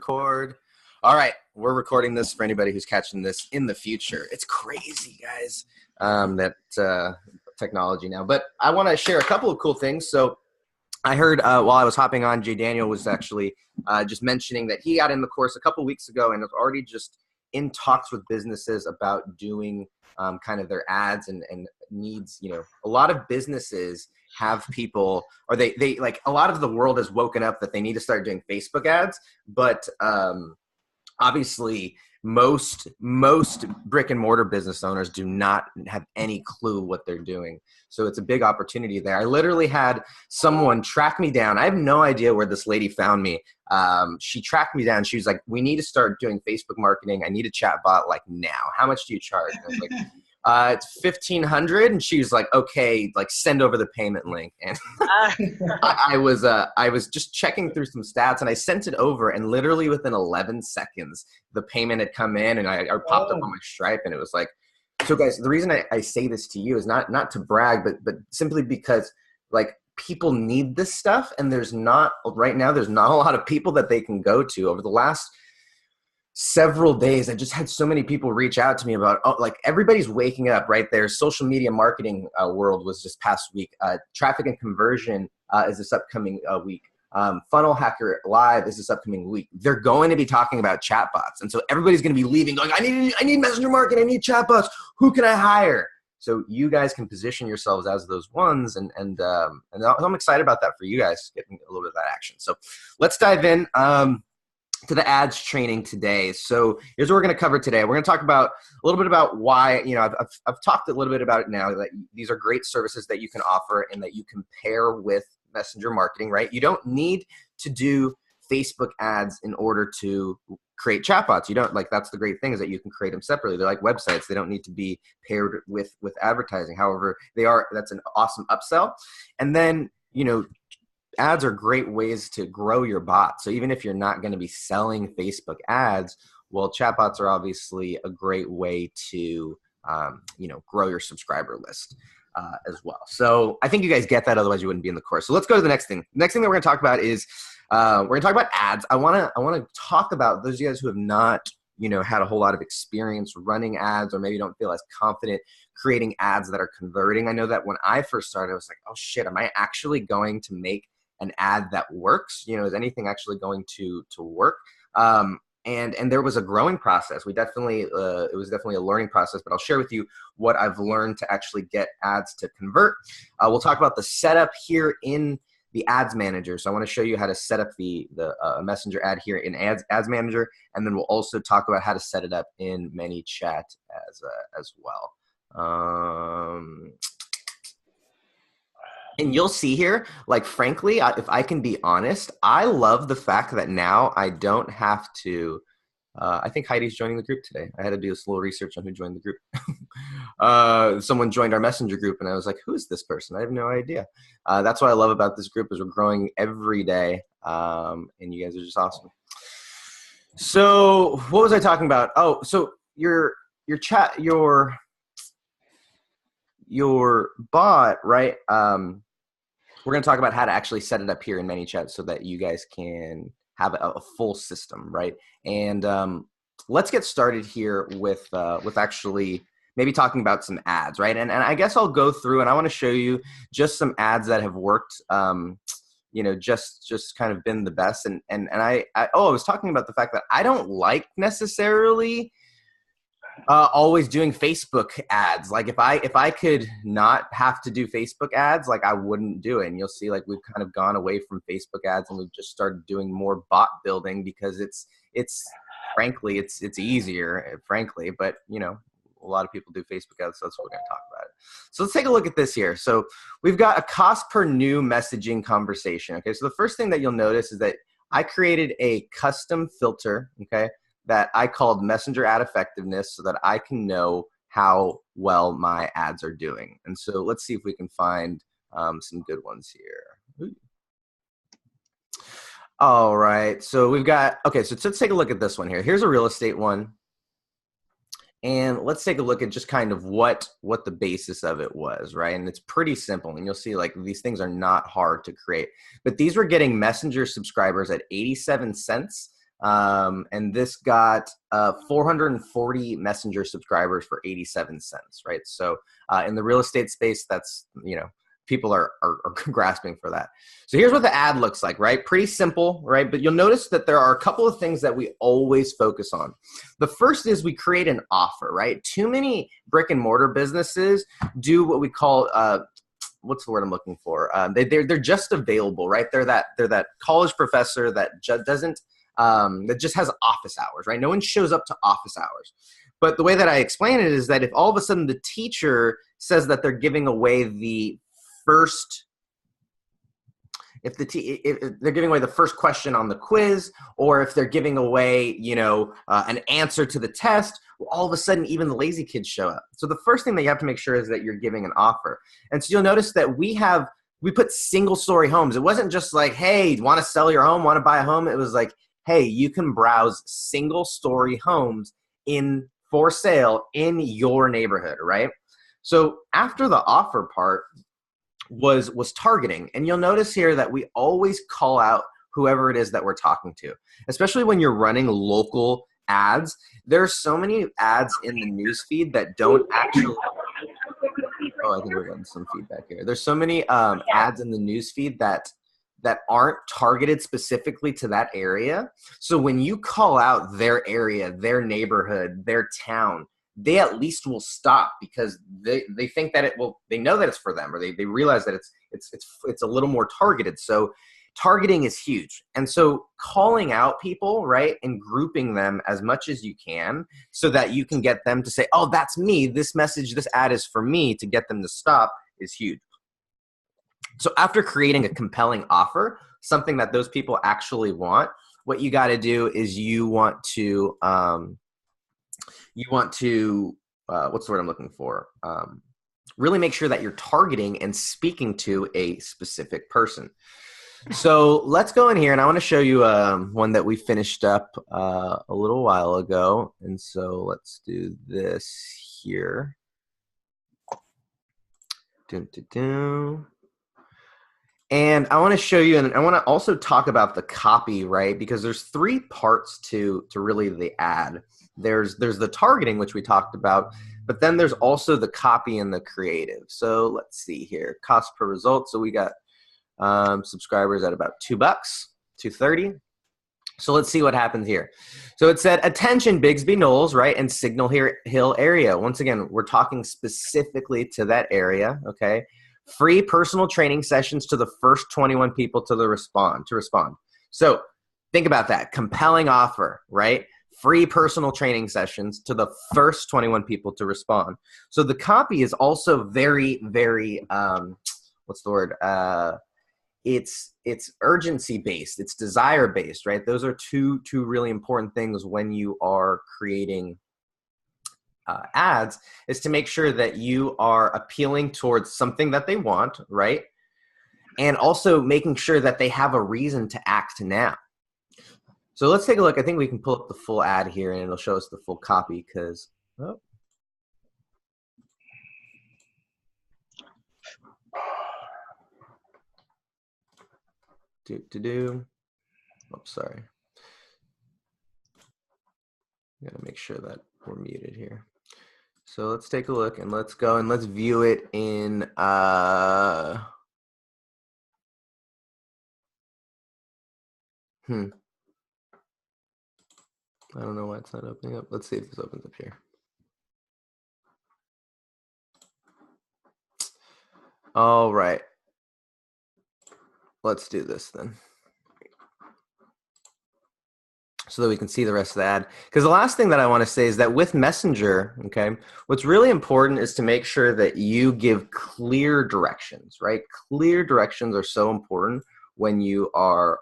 Record. All right, we're recording this for anybody who's catching this in the future. It's crazy, guys, that technology now. But I want to share a couple of cool things. So I heard while I was hopping on, Jay Daniel was actually just mentioning that he got in the course a couple weeks ago and is already just in talks with businesses about doing kind of their ads and needs. You know, a lot of businesses have people, or they like, a lot of the world has woken up that they need to start doing Facebook ads, but obviously most brick and mortar business owners do not have any clue what they're doing. So it's a big opportunity there. I literally had someone track me down. I have no idea where this lady found me. She tracked me down. She was like, we need to start doing Facebook marketing. I need a chatbot like now. How much do you charge? And I was like, it's $1,500. And she was like, okay, like send over the payment link. And I was just checking through some stats and I sent it over, and literally within 11 seconds, the payment had come in and I popped up on my Stripe, and it was like, so guys, the reason I say this to you is not to brag, but simply because like people need this stuff, and right now there's not a lot of people that they can go to. Over the last several days, I just had so many people reach out to me about, like everybody's waking up, right? Their social media marketing world was just past week. Traffic and conversion is this upcoming week. Funnel Hacker Live is this upcoming week. They're going to be talking about chatbots. And so everybody's going to be leaving going, I need messenger marketing. I need chatbots. Who can I hire? So you guys can position yourselves as those ones. And I'm excited about that for you guys, getting a little bit of that action. So let's dive in to the ads training today. So here's what we're going to cover today. We're going to talk about a little bit about why, I've talked a little bit about it now, that these are great services that you can offer and that you can pair with messenger marketing, right? You don't need to do Facebook ads in order to create chatbots. You don't, like, that's the great thing, is that you can create them separately. They're like websites. They don't need to be paired with advertising. However, that's an awesome upsell. And then, ads are great ways to grow your bot. So even if you're not going to be selling Facebook ads, well, chatbots are obviously a great way to, grow your subscriber list as well. So I think you guys get that. Otherwise you wouldn't be in the course. So let's go to the next thing. The next thing that we're going to talk about is we're going to talk about ads. I want to talk about those of you guys who have not, had a whole lot of experience running ads, or maybe don't feel as confident creating ads that are converting. I know that when I first started, I was like, oh shit, am I actually going to make an ad that works? Is anything actually going to work? And there was a growing process. It was definitely a learning process, but I'll share with you what I've learned to actually get ads to convert. We'll talk about the setup here in the Ads Manager. So I want to show you how to set up the Messenger ad here in Ads Manager, and then we'll also talk about how to set it up in ManyChat as well. And you'll see here, like, frankly, if I can be honest, I love the fact that now I don't have to, I think Heidi's joining the group today. I had to do a little research on who joined the group. Someone joined our Messenger group, and I was like, who is this person? I have no idea. That's what I love about this group, is we're growing every day, and you guys are just awesome. So what was I talking about? Oh, so your bot, right? We're going to talk about how to actually set it up here in ManyChat so that you guys can have a full system, right? And let's get started here with actually maybe talking about some ads, right? And I guess I'll go through and I want to show you just some ads that have worked, just kind of been the best. And I was talking about the fact that I don't like necessarily always doing Facebook ads. Like if I could not have to do Facebook ads, like I wouldn't do it. And you'll see, like, we've kind of gone away from Facebook ads and we've just started doing more bot building because it's frankly, it's easier, frankly, but a lot of people do Facebook ads, so that's what we're going to talk about. So let's take a look at this here. So we've got a cost per new messaging conversation. Okay. So the first thing that you'll notice is that I created a custom filter, okay, that I called Messenger Ad Effectiveness, so that I can know how well my ads are doing. And so let's see if we can find some good ones here. Ooh. All right, so we've got, okay, so let's take a look at this one here. Here's a real estate one. And let's take a look at just kind of what the basis of it was, right? And it's pretty simple. And you'll see, like, these things are not hard to create. But these were getting Messenger subscribers at 87 cents And this got 440 messenger subscribers for 87 cents, right? So in the real estate space, that's, people are grasping for that. So here's what the ad looks like, right? Pretty simple, right? But you'll notice that there are a couple of things that we always focus on. The first is we create an offer, right? Too many brick and mortar businesses do what we call, what's the word I'm looking for? They're just available, right? They're that college professor that that just has office hours, right? No one shows up to office hours. But the way that I explain it is that if all of a sudden the teacher says that they're giving away the first, if they're giving away the first question on the quiz, or if they're giving away, an answer to the test, well, all of a sudden even the lazy kids show up. So the first thing that you have to make sure is that you're giving an offer. And so you'll notice that we put single story homes. It wasn't just like, hey, want to sell your home, want to buy a home? It was like, hey, you can browse single story homes for sale in your neighborhood, right? So after the offer part was targeting. And you'll notice here that we always call out whoever it is that we're talking to, especially when you're running local ads. There's so many ads in the newsfeed that don't actually, I think we're getting some feedback here. There's so many ads in the newsfeed that aren't targeted specifically to that area. So when you call out their area, their neighborhood, their town, they at least will stop because they think that they know that it's for them, or they realize that it's a little more targeted. So targeting is huge. And so calling out people, right, and grouping them as much as you can so that you can get them to say, oh, that's me. This ad is for me, to get them to stop is huge. So after creating a compelling offer, something that those people actually want, what you got to do is you want to what's the word I'm looking for? Really make sure that you're targeting and speaking to a specific person. So let's go in here, and I want to show you one that we finished up a little while ago. And so let's do this here. And I want to show you, and I want to also talk about the copy, right? Because there's three parts to really the ad. There's the targeting, which we talked about, but then there's also the copy and the creative. So let's see here, cost per result. So we got subscribers at about $2, $2.30. So let's see what happens here. So it said, attention Bigsby Knolls, right, and Signal Hill area. Once again, we're talking specifically to that area, okay? Free personal training sessions to the first 21 people to respond. So think about that. Compelling offer, right? Free personal training sessions to the first 21 people to respond. So the copy is also very, very, what's the word? It's urgency based. It's desire based, right? Those are two really important things when you are creating ads, is to make sure that you are appealing towards something that they want, right? And also making sure that they have a reason to act now. So let's take a look. I think we can pull up the full ad here, and it'll show us the full copy because, Oops, sorry. I gotta make sure that we're muted here. So let's take a look, and let's go and let's view it in I don't know why it's not opening up. Let's see if this opens up here. All right. Let's do this then, so that we can see the rest of the ad. Because the last thing that I want to say is that with Messenger, okay, what's really important is to make sure that you give clear directions, right? Clear directions are so important when you are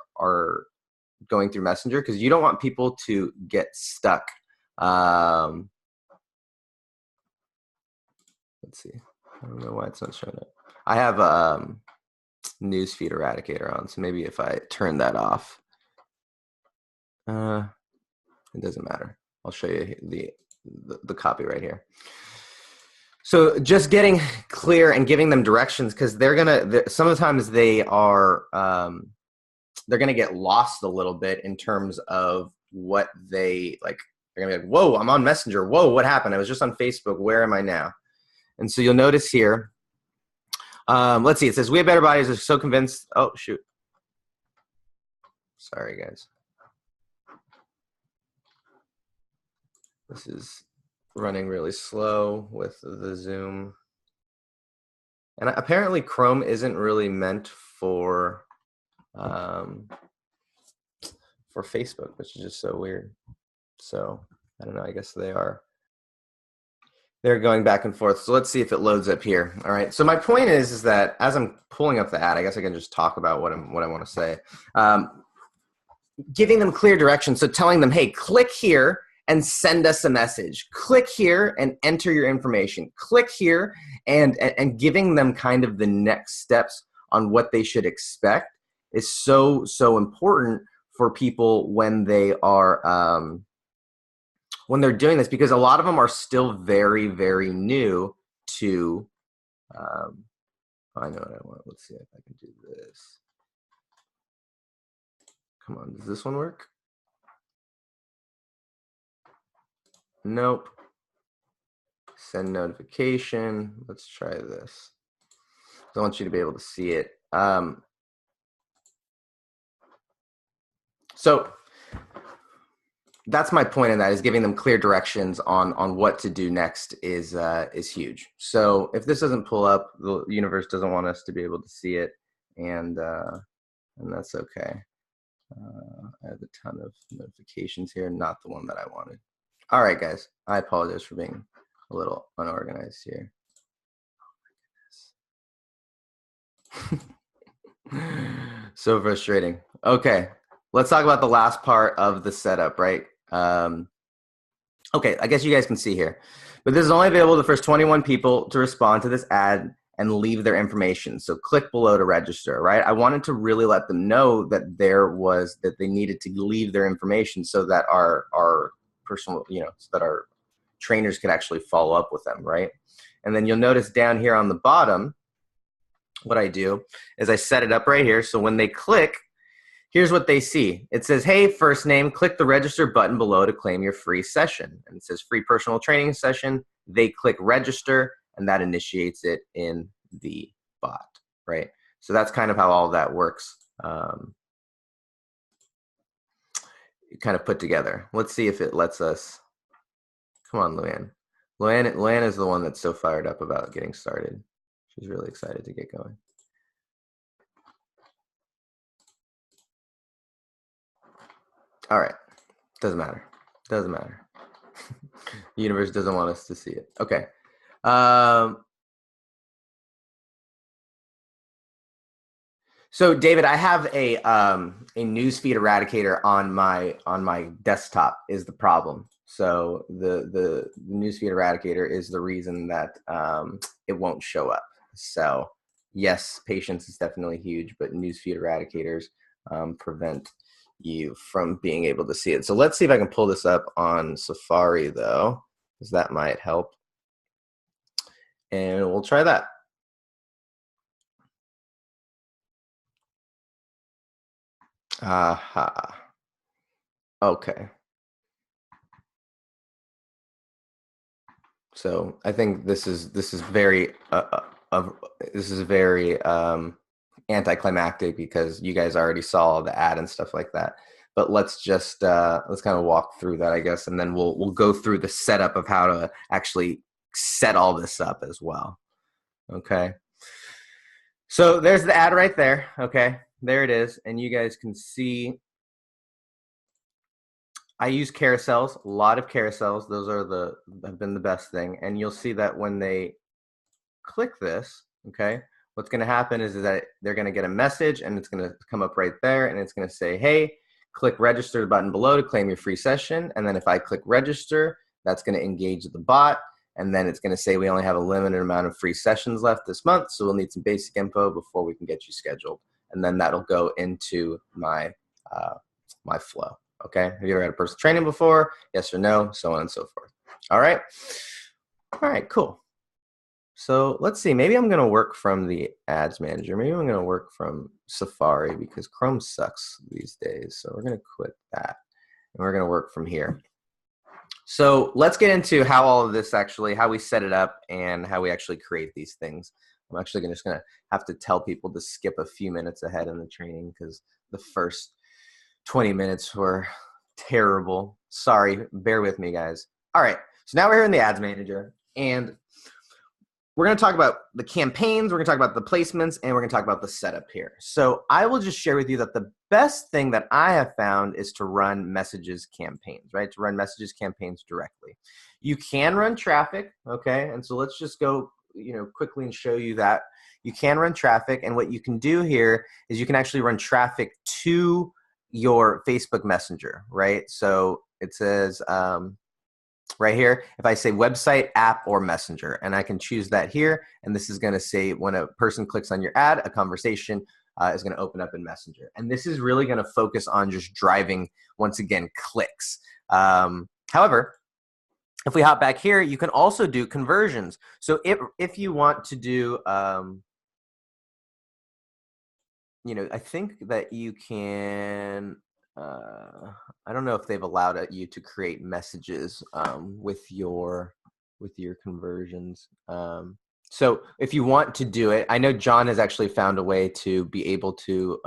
going through Messenger, because you don't want people to get stuck. Let's see. I don't know why it's not showing up. I have newsfeed eradicator on, so maybe if I turn that off, it doesn't matter. I'll show you the copy right here. So just getting clear and giving them directions, because sometimes they are they're gonna get lost a little bit in terms of what they like. They're gonna be like, whoa, I'm on Messenger. Whoa, what happened? I was just on Facebook. Where am I now? And so you'll notice here, let's see, it says, we have better bodies are so convinced. Oh, shoot. Sorry, guys. This is running really slow with the Zoom. And apparently Chrome isn't really meant for Facebook, which is just so weird. So I don't know, I guess they're going back and forth. So let's see if it loads up here. All right. So my point is that as I'm pulling up the ad, I guess I can just talk about what I want to say. Giving them clear direction. So telling them, hey, click here and send us a message. Click here and enter your information. Click here and giving them kind of the next steps on what they should expect is so important for people when they are when they're doing this, because a lot of them are still very, very new to I know what I want. Let's see if I can do this. Come on, does this one work? Nope. Send notification. Let's try this. I want you to be able to see it. So that's my point in that, is giving them clear directions on what to do next is huge. So if this doesn't pull up, the universe doesn't want us to be able to see it, and that's okay. I have a ton of notifications here, not the one that I wanted. All right, guys, I apologize for being a little unorganized here. Oh my goodness. So frustrating. Okay, let's talk about the last part of the setup, right? Okay, I guess you guys can see here, but this is only available to the first 21 people to respond to this ad and leave their information. So click below to register, right? I wanted to really let them know that that they needed to leave their information so that our personal, so that our trainers could actually follow up with them, right? And then you'll notice down here on the bottom, what I do is I set it up right here. So when they click, here's what they see. It says, hey, first name, click the register button below to claim your free session. And it says free personal training session. They click register, and that initiates it in the bot, right? So that's kind of how all that works. Kind of put together. Let's see if it lets us. Come on, Luann. Luann is the one that's so fired up about getting started. She's really excited to get going. All right, doesn't matter. Doesn't matter. The universe doesn't want us to see it. Okay. So David, I have a newsfeed eradicator on my desktop is the problem. So the newsfeed eradicator is the reason that it won't show up. So yes, patience is definitely huge, but newsfeed eradicators prevent you from being able to see it. So let's see if I can pull this up on Safari though, because that might help. And we'll try that. Aha. Okay. So I think this is very anticlimactic because you guys already saw the ad and stuff like that. But let's just let's kind of walk through that, I guess, and then we'll go through the setup of how to actually set all this up as well. Okay. So there's the ad right there. Okay, there it is, and you guys can see. I use carousels, a lot of carousels. Those have been the best thing. And you'll see that when they click this, okay, what's going to happen is that they're going to get a message, and it's going to come up right there, and it's going to say, hey, click register button below to claim your free session. And then if I click register, that's going to engage the bot. And then it's going to say we only have a limited amount of free sessions left this month, so we'll need some basic info before we can get you scheduled. And then that'll go into my my flow. Okay, have you ever had a personal training before? Yes or no, so on and so forth. All right, cool. So let's see, maybe I'm gonna work from the ads manager. Maybe I'm gonna work from Safari because Chrome sucks these days. So we're gonna quit that. we're going to work from here. So let's get into how all of this actually, how we set it up and how we actually create these things. I'm actually just going to have to tell people to skip a few minutes ahead in the training because the first 20 minutes were terrible. Sorry, bear with me, guys. All right, so now we're here in the Ads Manager, and we're going to talk about the campaigns, we're going to talk about the placements, and we're going to talk about the setup here. So I will just share with you that the best thing that I have found is to run messages campaigns, right? To run messages campaigns directly. You can run traffic, okay? And so let's just go, quickly and show you that you can run traffic. And what you can do here is you can actually run traffic to your Facebook Messenger, right? So it says, right here, if I say website, app, or messenger, and I can choose that here, and this is going to say when a person clicks on your ad, a conversation is going to open up in Messenger. And this is really going to focus on just driving, once again, clicks. However, if we hop back here, you can also do conversions. So if you want to do, I think that you can, I don't know if they've allowed you to create messages with your conversions. So if you want to do it, I know John has actually found a way to be able to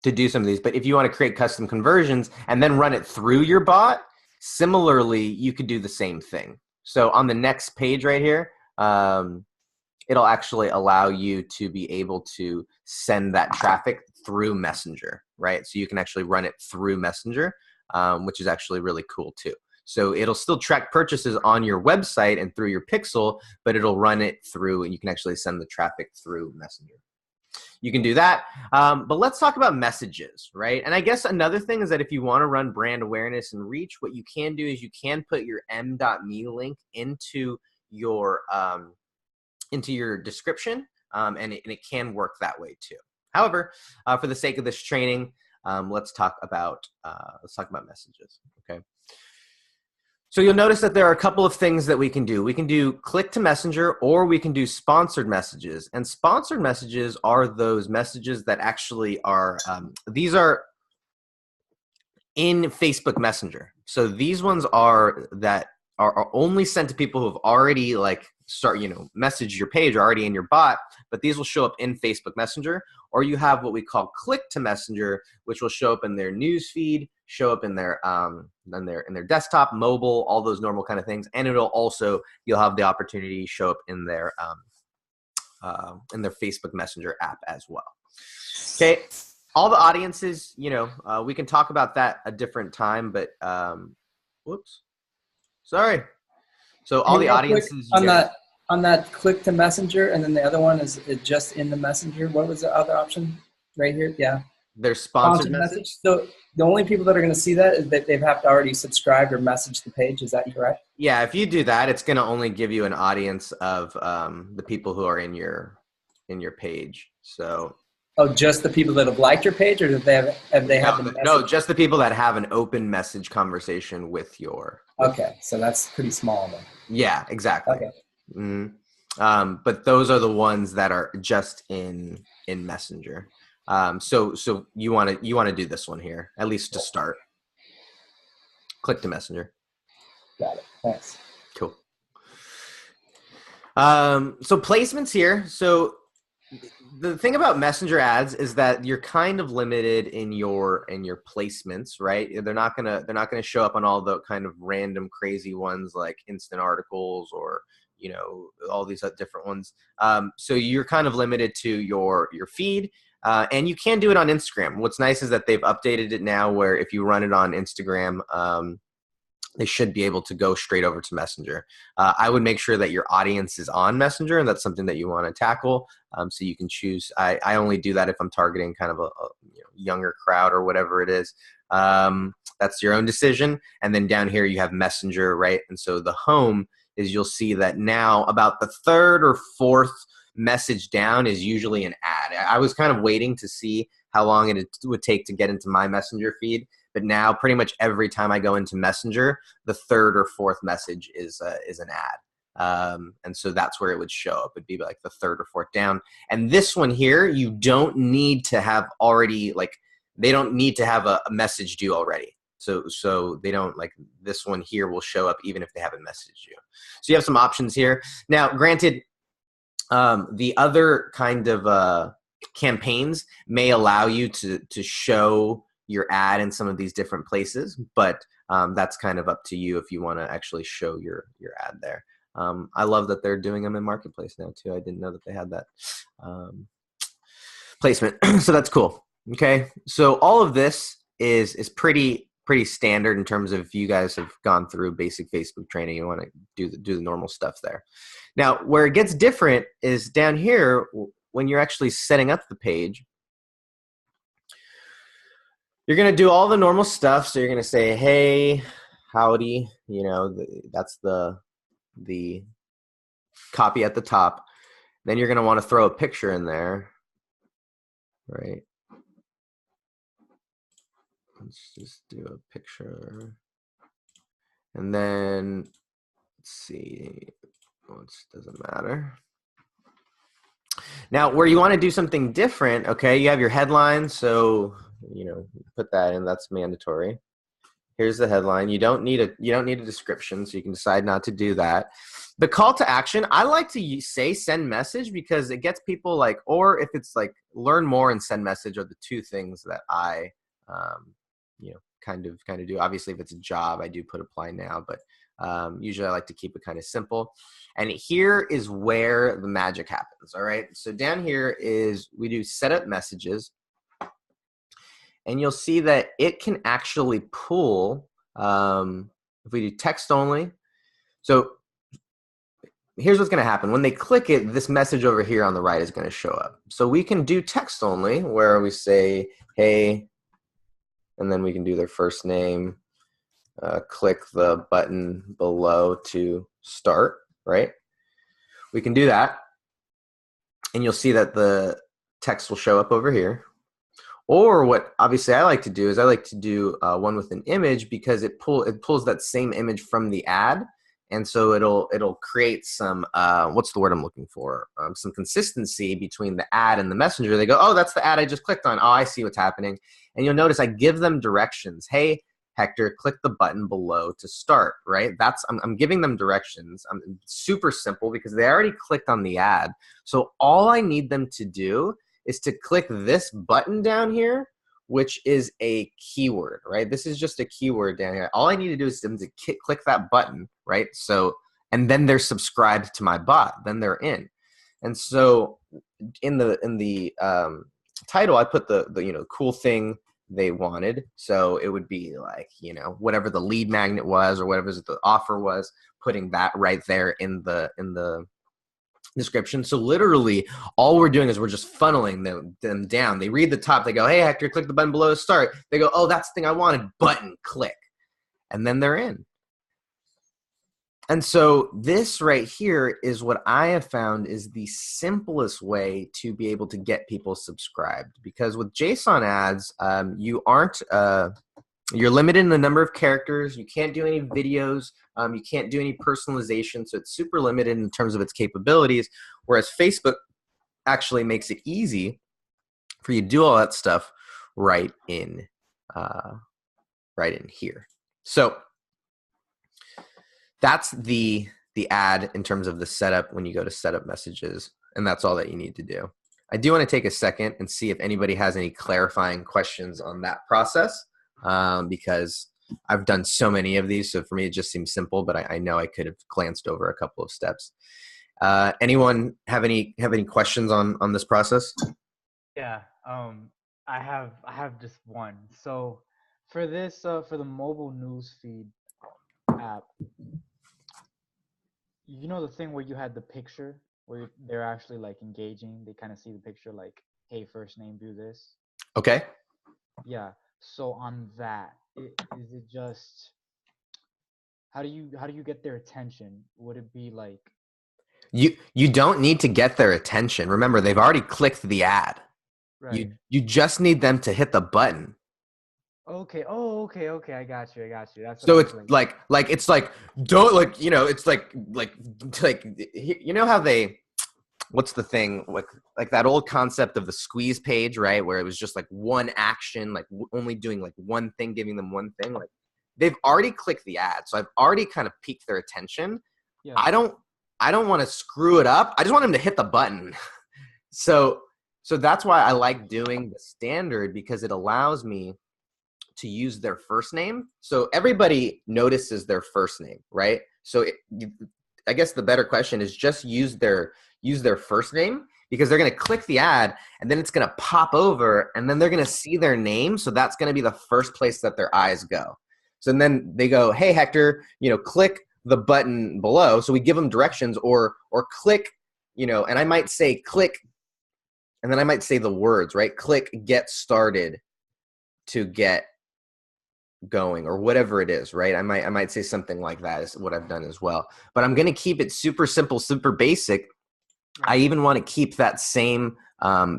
do some of these, but if you want to create custom conversions and then run it through your bot, similarly, you could do the same thing. So on the next page right here, it'll actually allow you to be able to send that traffic through Messenger, right? So you can actually run it through Messenger, which is actually really cool too. So it'll still track purchases on your website and through your pixel, but it'll run it through, and you can actually send the traffic through Messenger. You can do that, but let's talk about messages, right? And I guess another thing is that if you want to run brand awareness and reach, what you can do is you can put your m.me link into your description, and it can work that way too. However, for the sake of this training, let's talk about messages. Okay. So you'll notice that there are a couple of things that we can do. We can do click to messenger, or we can do sponsored messages. And sponsored messages are those messages that actually are, these are in Facebook Messenger. So these ones are only sent to people who have already messaged your page, or already in your bot, but these will show up in Facebook Messenger. Or you have what we call click to messenger, which will show up in their news feed, show up in their desktop, mobile, all those normal kind of things, and you'll have the opportunity to show up in their Facebook Messenger app as well. Okay, all the audiences, we can talk about that a different time, but whoops, sorry. So all the audiences on that click to messenger, and then the other one is just in the messenger. What was the other option right here? Yeah. There's sponsored message. So the only people that are going to see that is that they've have to already subscribe or message the page. Is that correct? Yeah. If you do that, it's going to only give you an audience of the people who are in your page. So. Oh, just the people that have liked your page, or No, just the people that have an open message conversation with your. Okay, so that's pretty small then. Yeah, exactly. Okay. Mm-hmm. But those are the ones that are just in Messenger. So you want to do this one here, at least to start. Click to Messenger. Got it. Thanks. Cool. So placements here. So the thing about Messenger ads is that you're kind of limited in your placements, right? They're not gonna show up on all the kind of random crazy ones like instant articles or all these different ones. So you're kind of limited to your feed, and you can do it on Instagram. What's nice is that they've updated it now, where if you run it on Instagram, they should be able to go straight over to Messenger. I would make sure that your audience is on Messenger, and that's something that you want to tackle. So you can choose. I only do that if I'm targeting kind of a younger crowd or whatever it is. That's your own decision. And then down here you have Messenger, right? And so the home is, you'll see that now about the third or fourth message down is usually an ad. I was kind of waiting to see how long it would take to get into my Messenger feed. But now pretty much every time I go into Messenger, the third or fourth message is an ad. And so that's where it would show up. It'd be like the third or fourth down. And this one here, you don't need to have already they don't need to have a message due already. So they don't, like, this one here will show up even if they haven't messaged you. So you have some options here. Now, granted, the other kind of campaigns may allow you to show your ad in some of these different places, but that's kind of up to you if you want to actually show your ad there. I love that they're doing them in Marketplace now too. I didn't know that they had that placement. So that's cool. Okay, so all of this is pretty standard in terms of if you guys have gone through basic Facebook training, you want to do the normal stuff there. Now, where it gets different is down here when you're actually setting up the page. You're going to do all the normal stuff. So you're going to say, hey, howdy, you know, that's the copy at the top. Then you're going to want to throw a picture in there, right? Let's just do a picture. And then, let's see, which doesn't matter. Now, where you want to do something different, okay, you have your headline. So, you know, put that in, that's mandatory. Here's the headline. You don't need a description, so you can decide not to do that. The call to action, I like to say send message because it gets people like, or if it's like learn more and send message are the two things that I, you know, kind of do. Obviously, if it's a job, I do put apply now, but usually I like to keep it kind of simple. And here is where the magic happens. All right. So down here is we do set up messages. And you'll see that it can actually pull, if we do text only. So here's what's going to happen. When they click it, this message over here on the right is going to show up. So we can do text only where we say, hey, and then we can do their first name, click the button below to start, right? We can do that. And you'll see that the text will show up over here. Or what obviously I like to do is I like to do one with an image because it pulls that same image from the ad, and so it'll create some what's the word I'm looking for? Some consistency between the ad and the messenger. They go, oh, that's the ad I just clicked on. Oh, I see what's happening. And you'll notice I give them directions. Hey, Hector, click the button below to start. Right? I'm giving them directions. I'm super simple because they already clicked on the ad. So all I need them to do is to click this button down here, which is a keyword, right? This is just a keyword down here. All I need to do is them to click that button, right? So, and then they're subscribed to my bot, then they're in. And so in the title, I put the you know, cool thing they wanted. So it would be like, you know, whatever the lead magnet was or whatever the offer was, putting that right there in the description. So literally all we're doing is we're just funneling them down. They read the top, they go, hey, Hector, click the button below to start. They go, oh, that's the thing I wanted, button, click. And then they're in. And so this right here is what I have found is the simplest way to be able to get people subscribed. Because with JSON ads, you're limited in the number of characters. You can't do any videos. You can't do any personalization. So it's super limited in terms of its capabilities. Whereas Facebook actually makes it easy for you to do all that stuff right in here. So that's the ad in terms of the setup when you go to setup messages. And that's all that you need to do. I do want to take a second and see if anybody has any clarifying questions on that process. Because I've done so many of these, so for me it just seems simple, but I know I could have glanced over a couple of steps. Anyone have any questions on this process? Yeah, I have just one. So for this, for the mobile news feed app, you know the thing where you had the picture where they're actually like engaging, they kind of see the picture like, hey, first name, do this. Okay. Yeah. So on that, is it just how do you get their attention? Would it be like you don't need to get their attention. Remember, they've already clicked the ad. right? You just need them to hit the button. Okay. Oh, okay. I got you. That's So what it's like don't, like, you know, it's like you know how they what's the thing, like that old concept of the squeeze page, right? Where it was just like one action, like only doing like one thing, giving them one thing. Like they've already clicked the ad. So I've already kind of piqued their attention. Yeah. I don't want to screw it up. I just want them to hit the button. So that's why I like doing the standard, because it allows me to use their first name. So everybody notices their first name, right? So I guess the better question is just use their first name, because they're going to click the ad and then it's going to pop over and then they're going to see their name. So that's going to be the first place that their eyes go. So then they go, hey, Hector, click the button below. So we give them directions, or click, and I might say click, and then I might say the words, right? Click get started to get going, or whatever it is, right? I might say something like that is what I've done as well. But I'm going to keep it super simple, super basic. I even want to keep that same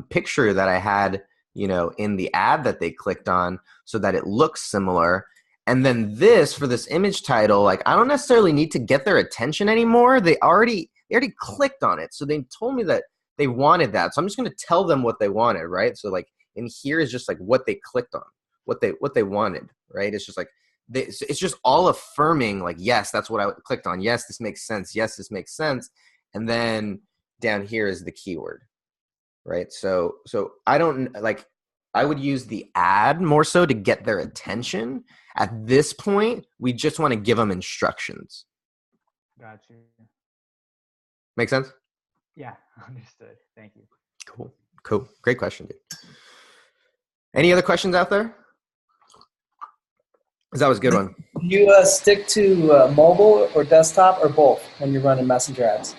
picture that I had, in the ad that they clicked on, so that it looks similar. And then for this image title, like I don't necessarily need to get their attention anymore. They already clicked on it. So they told me that they wanted that. So I'm just going to tell them what they wanted, right? So like in here is just like what they clicked on, what they wanted, right? It's just like it's just all affirming, like, yes, that's what I clicked on. Yes, this makes sense. Yes, this makes sense. And then down here is the keyword, right? So I don't like, I would use the ad more so to get their attention. At this point, we just want to give them instructions. Got you. Make sense? Yeah, understood. Thank you. Cool. Great question, dude. Any other questions out there? Because that was a good one. Do you stick to mobile or desktop or both when you're running messenger ads?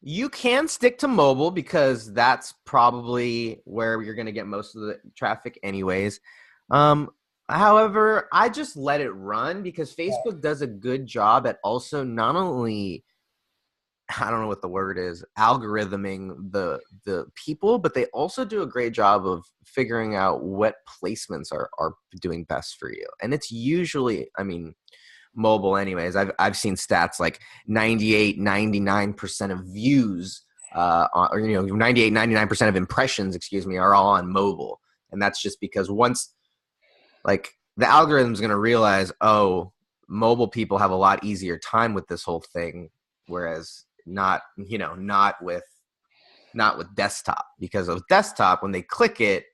You can stick to mobile, because that's probably where you're going to get most of the traffic anyways. However, I just let it run, because Facebook does a good job at also not only, I don't know what the word is, algorithming the people, but they also do a great job of figuring out what placements are doing best for you. And it's usually, mobile anyways. I've seen stats like 98, 99% of views, or 98, 99% of impressions, are all on mobile. And that's just because once, like, the algorithm's going to realize, oh, mobile people have a lot easier time with this whole thing, whereas not with desktop, because of desktop, when they click it,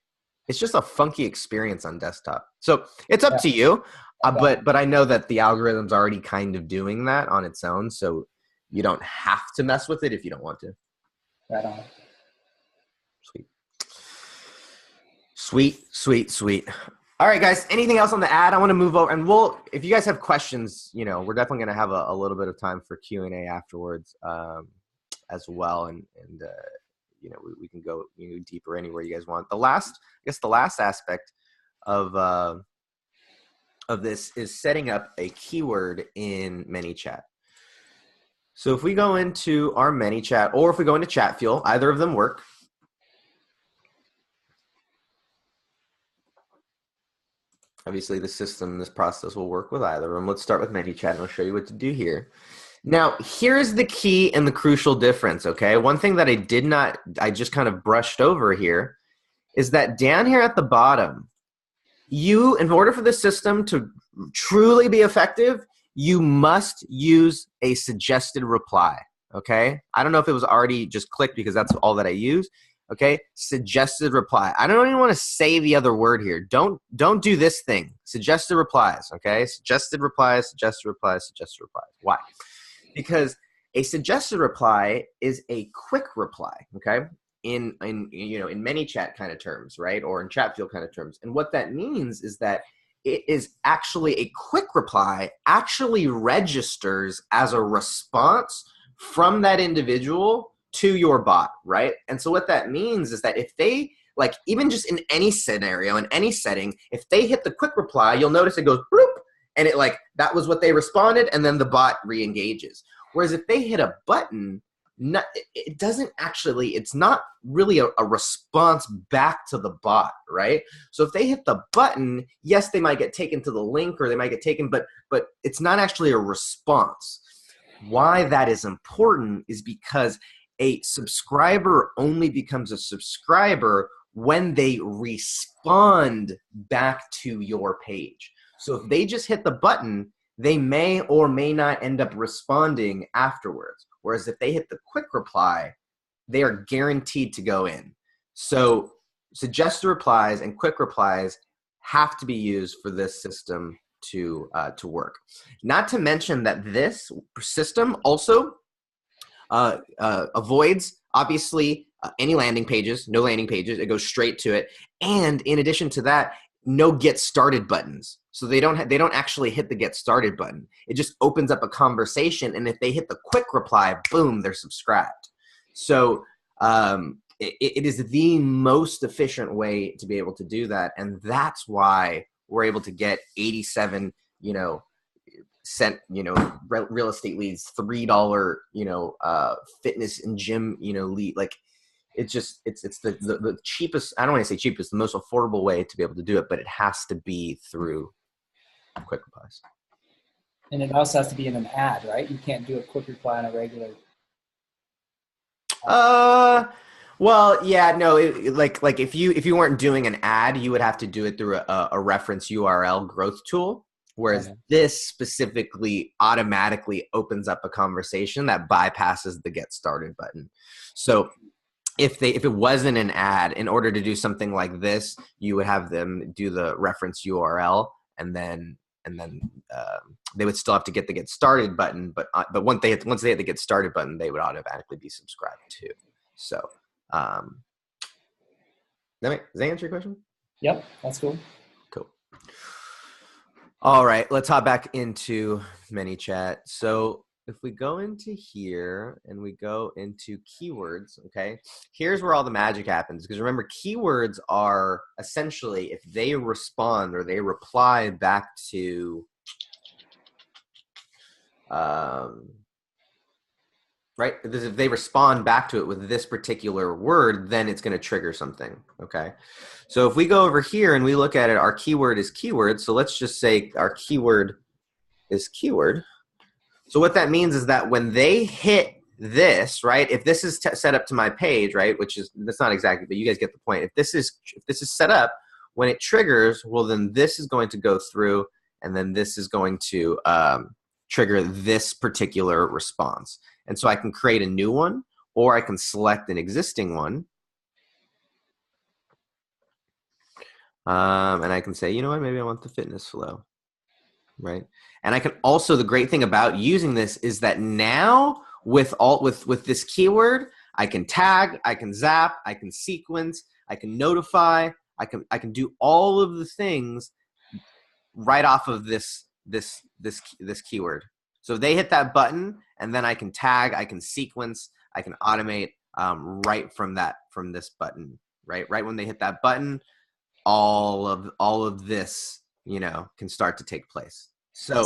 it's just a funky experience on desktop. So it's up to you. But I know that the algorithm's already kind of doing that on its own, so you don't have to mess with it if you don't want to. Right on. Sweet. All right, guys. Anything else on the ad? I want to move over, and if you guys have questions, we're definitely going to have a little bit of time for Q&A afterwards, as well, and we can go deeper anywhere you guys want. The last aspect of this is setting up a keyword in ManyChat. So if we go into our ManyChat, or if we go into Chatfuel, either of them work. Obviously, this process will work with either of them. Let's start with ManyChat, and I'll show you what to do here. Now, here's the key and the crucial difference, okay? One thing that I just kind of brushed over here, is that down here at the bottom, in order for the system to truly be effective, you must use a suggested reply, okay? I don't know if it was already just clicked, because that's all that I use, okay? Suggested reply. I don't even want to say the other word here. Don't do this thing. Suggested replies, okay? Suggested replies. Why? Because a suggested reply is a quick reply, okay? In ManyChat kind of terms, right? Or in Chatfield kind of terms. And what that means is that it is actually a quick reply, actually registers as a response from that individual to your bot, right? And so what that means is that if they, like, even just in any scenario, in any setting, if they hit the quick reply, you'll notice it goes bloop, and it, like, that was what they responded, and then the bot re-engages. Whereas if they hit a button, it doesn't actually, it's not really a response back to the bot, right? So if they hit the button, yes, they might get taken to the link, or they might get taken, but it's not actually a response. Why that is important is because a subscriber only becomes a subscriber when they respond back to your page. So if they just hit the button, they may or may not end up responding afterwards. Whereas if they hit the quick reply, they are guaranteed to go in. So suggested replies and quick replies have to be used for this system to work. Not to mention that this system also avoids, obviously, any landing pages, no landing pages. It goes straight to it. And in addition to that, no get started buttons. So they don't actually hit the get started button. It just opens up a conversation. And if they hit the quick reply, boom, they're subscribed. So it is the most efficient way to be able to do that. And that's why we're able to get 87, cent, real estate leads, $3, fitness and gym, lead. Like it's the cheapest, I don't want to say cheapest, the most affordable way to be able to do it, but it has to be through quick replies. And it also has to be in an ad, right? You can't do a quick reply on a regular. Well, yeah, no, like if you weren't doing an ad, you would have to do it through a reference URL growth tool. Whereas this specifically automatically opens up a conversation that bypasses the get started button. So if it wasn't an ad, in order to do something like this, you would have them do the reference URL, and then they would still have to get the get started button. But once they hit the get started button, they would automatically be subscribed to. So does that answer your question? Yep, that's cool. Cool. All right, let's hop back into ManyChat. So if we go into here and we go into keywords, okay, here's where all the magic happens. Because remember, keywords are essentially, if they respond or they reply back to, right? If they respond back to it with this particular word, then it's going to trigger something, okay? So if we go over here and we look at it, our keyword is keyword. So let's just say our keyword is keyword. So what that means is that when they hit this, right, if this is set up to my page, right, which is, that's not exactly, but you guys get the point. If this is set up, when it triggers, well, then this is going to go through, and then this is going to trigger this particular response. And so I can create a new one, or I can select an existing one. And I can say, you know what, maybe I want the fitness flow, right? And I can also, the great thing about using this is that now with this keyword, I can tag, I can zap, I can sequence, I can notify, I can do all of the things right off of this keyword. So if they hit that button, and then I can tag, I can sequence, I can automate right from this button, right when they hit that button, all of this, can start to take place. So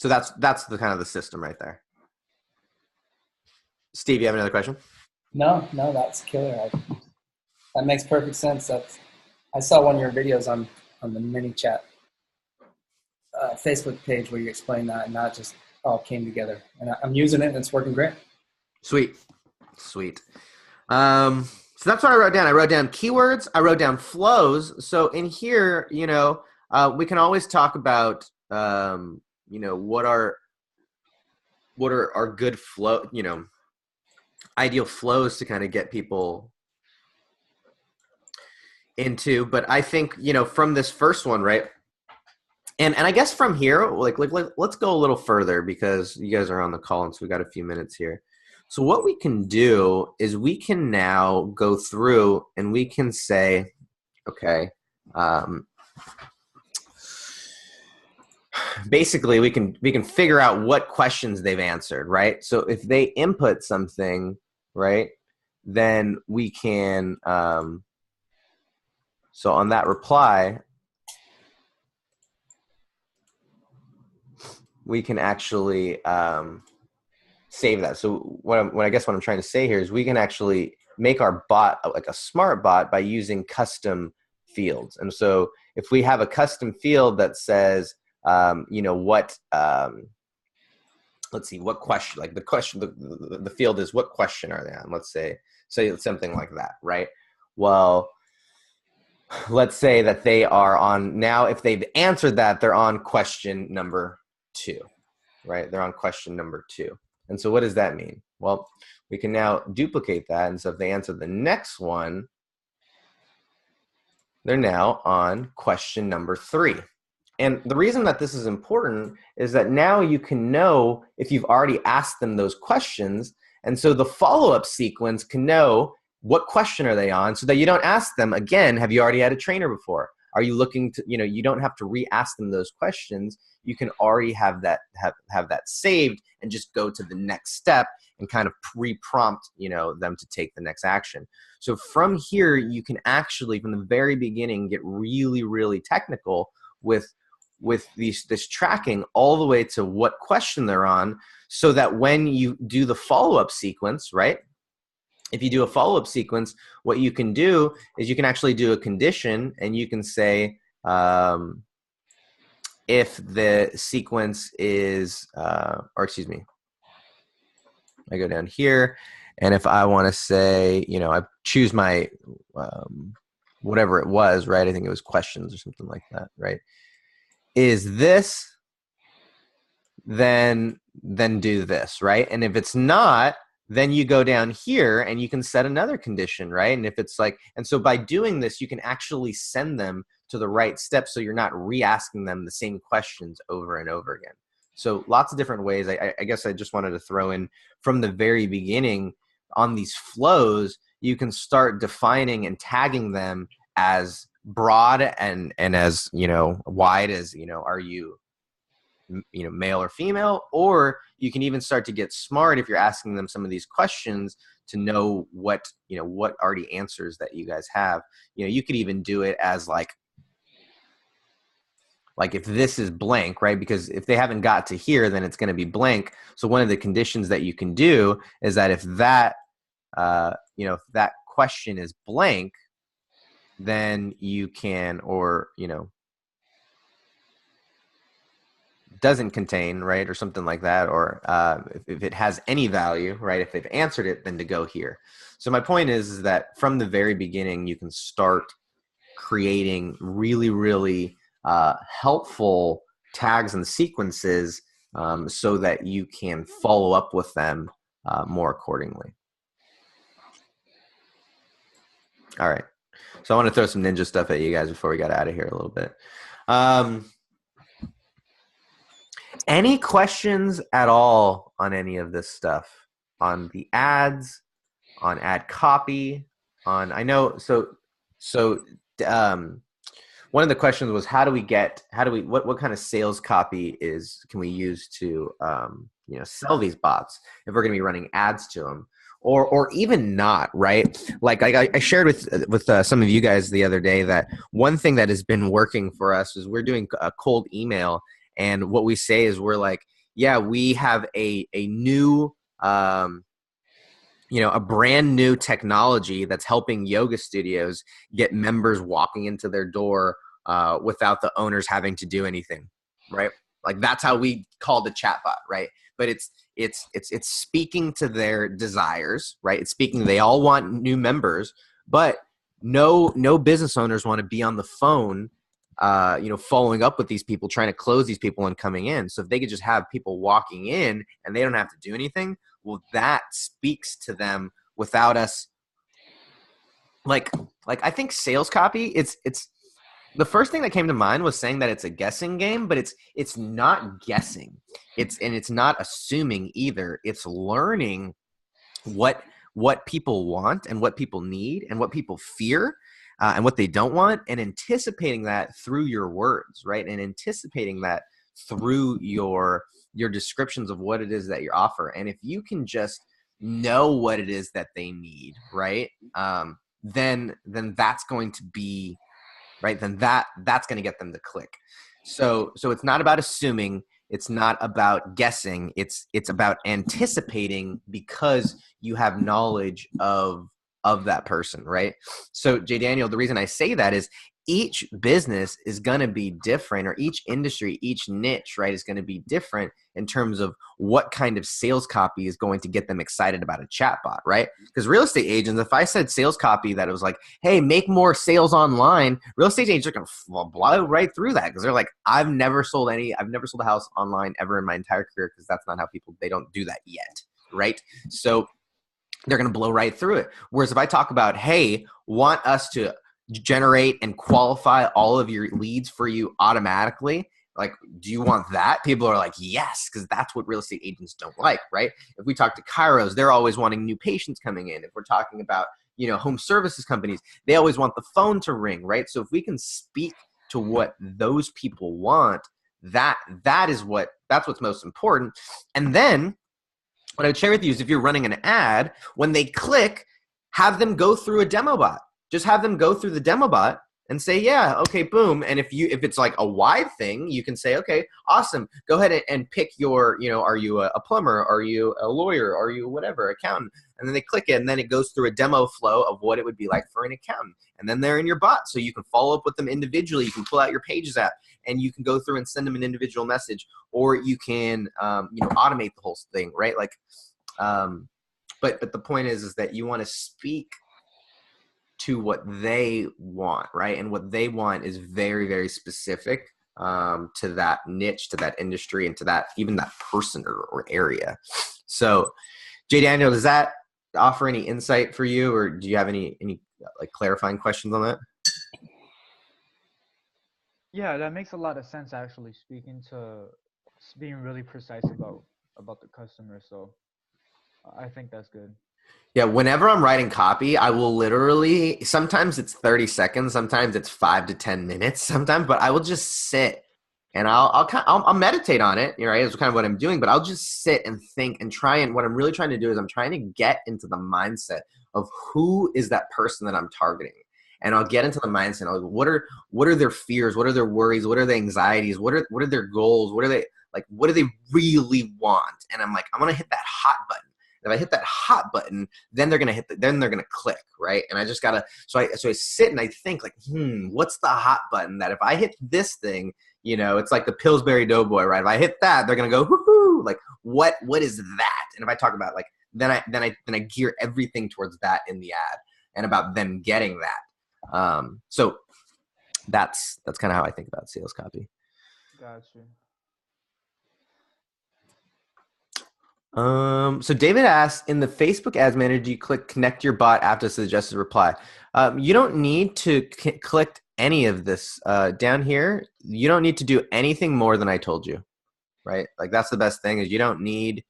that's the kind of the system right there. Steve, you have another question? No, that's killer. That makes perfect sense. I saw one of your videos on the ManyChat Facebook page where you explained that, and that just all came together. And I'm using it, and it's working great. Sweet. So that's what I wrote down. I wrote down keywords. I wrote down flows. So in here, we can always talk about, what are our good flow, ideal flows to kind of get people into. But I think, from this first one, right? And I guess from here, like let's go a little further, because you guys are on the call, and so we got a few minutes here. So what we can do is we can now go through and we can say, okay, basically we can figure out what questions they've answered, right? So if they input something, right, then we can, so on that reply, we can actually save that. So what I'm trying to say here is we can actually make our bot like a smart bot by using custom fields. And so if we have a custom field that says, let's see, what question, like the question, the field is what question are they on? Let's say something like that, right? Well, let's say that they are on now, if they've answered that, they're on question number 2, right? They're on question number 2. And so what does that mean? Well, we can now duplicate that. And so if they answer the next one, they're now on question number 3. And the reason that this is important is that now you can know if you've already asked them those questions. And so the follow-up sequence can know what question are they on, so that you don't ask them again, have you already had a trainer before? Are you looking to, you don't have to re-ask them those questions. You can already have that saved and just go to the next step and kind of pre-prompt, them to take the next action. So from here, you can actually, from the very beginning, get really, really technical with this tracking all the way to what question they're on, so that when you do the follow-up sequence, right? If you do a follow-up sequence, what you can do is you can actually do a condition, and you can say, if the sequence is, or excuse me, I go down here, and if I want to say, I choose my, whatever it was, right? I think it was questions or something like that, right? Is this, then do this, right? And if it's not, then you go down here and you can set another condition, right? And if it's like, and so by doing this, you can actually send them to the right step, so you're not re-asking them the same questions over and over again. So lots of different ways. I guess I just wanted to throw in from the very beginning on these flows, you can start defining and tagging them as broad and as, wide as, are you, male or female, or you can even start to get smart if you're asking them some of these questions to know what already answers that you guys have. You could even do it as like if this is blank, right? Because if they haven't got to here, then it's going to be blank. So one of the conditions that you can do is that if that, if that question is blank, then you can, or, doesn't contain, right, or something like that, or if it has any value, right, if they've answered it, then to go here. So my point is that from the very beginning, you can start creating really, really helpful tags and sequences, so that you can follow up with them more accordingly. All right. So I want to throw some ninja stuff at you guys before we got out of here a little bit. Any questions at all on any of this stuff? On the ads, on ad copy, on, I know, one of the questions was, what kind of sales copy can we use to, sell these bots if we're going to be running ads to them, or even not, right? Like I shared with some of you guys the other day that one thing that has been working for us is we're doing a cold email. And what we say is we're like, yeah, we have a new, a brand new technology that's helping yoga studios get members walking into their door without the owners having to do anything, right? Like that's how we call the chatbot, right? But it's speaking to their desires, right? It's speaking. They all want new members, but no business owners want to be on the phone, following up with these people, trying to close these people and coming in. So if they could just have people walking in and they don't have to do anything, well, that speaks to them without us. Like I think sales copy, it's the first thing that came to mind was saying that it's a guessing game, but it's not guessing. It's not assuming either. It's learning what people want and what people need and what people fear. And what they don't want, and anticipating that through your words, right? And anticipating that through your descriptions of what it is that you offer. And if you can just know what it is that they need, right? Then that's going to be, right? Then that's going to get them to click. So it's not about assuming. It's not about guessing. It's about anticipating because you have knowledge of that person, right? So Jay Daniel, the reason I say that is each business is going to be different, or each industry, each niche, right, is going to be different in terms of what kind of sales copy is going to get them excited about a chatbot, right? Because real estate agents, if I said sales copy that it was like, hey, make more sales online, real estate agents are going to blow right through that, because they're like, I've never sold a house online ever in my entire career, because that's not how people, they don't do that yet, right? So they're going to blow right through it. Whereas if I talk about, hey, want us to generate and qualify all of your leads for you automatically, like, do you want that? People are like, yes, because that's what real estate agents don't like, right? If we talk to chiros, they're always wanting new patients coming in. If we're talking about, home services companies, they always want the phone to ring, right? So if we can speak to what those people want, that's what's most important. And then what I would share with you is, if you're running an ad, when they click, have them go through a demo bot. Just have them go through the demo bot and say, yeah, okay, boom. And if it's like a wide thing, you can say, okay, awesome. Go ahead and pick your, are you a plumber? Are you a lawyer? Are you whatever, accountant? And then they click it, and then it goes through a demo flow of what it would be like for an accountant. And then they're in your bot. So you can follow up with them individually. You can pull out your Pages app, and you can go through and send them an individual message, or you can, automate the whole thing, right? Like, but the point is that you want to speak to what they want, right? And what they want is very, very specific to that niche, to that industry, and to that, even that person or area. So, Jay Daniel, does that offer any insight for you, or do you have any like clarifying questions on that? Yeah, that makes a lot of sense, actually, speaking to being really precise about the customer. So I think that's good. Yeah, whenever I'm writing copy, I will literally, sometimes it's 30 seconds, sometimes it's 5 to 10 minutes, sometimes, but I will just sit and I'll meditate on it, right? It's kind of what I'm doing, but I'll just sit and think and try, and what I'm really trying to do is I'm trying to get into the mindset of who is that person that I'm targeting. And I'll get into the mindset of what are their fears, what are their worries, what are their anxieties, what are their goals, what do they really want? And I'm like, I'm gonna hit that hot button. If I hit that hot button, then they're gonna click, right? And I just gotta, so I sit and I think like, what's the hot button that if I hit this thing, it's like the Pillsbury Doughboy, right? If I hit that, they're gonna go, woohoo! Like, what is that? And if I talk about like, then I gear everything towards that in the ad and about them getting that. So that's kind of how I think about sales copy. Gotcha. So David asks, in the Facebook Ads Manager, do you click connect your bot after suggested reply? You don't need to click any of this down here. You don't need to do anything more than I told you, right? Like, that's the best thing, is you don't need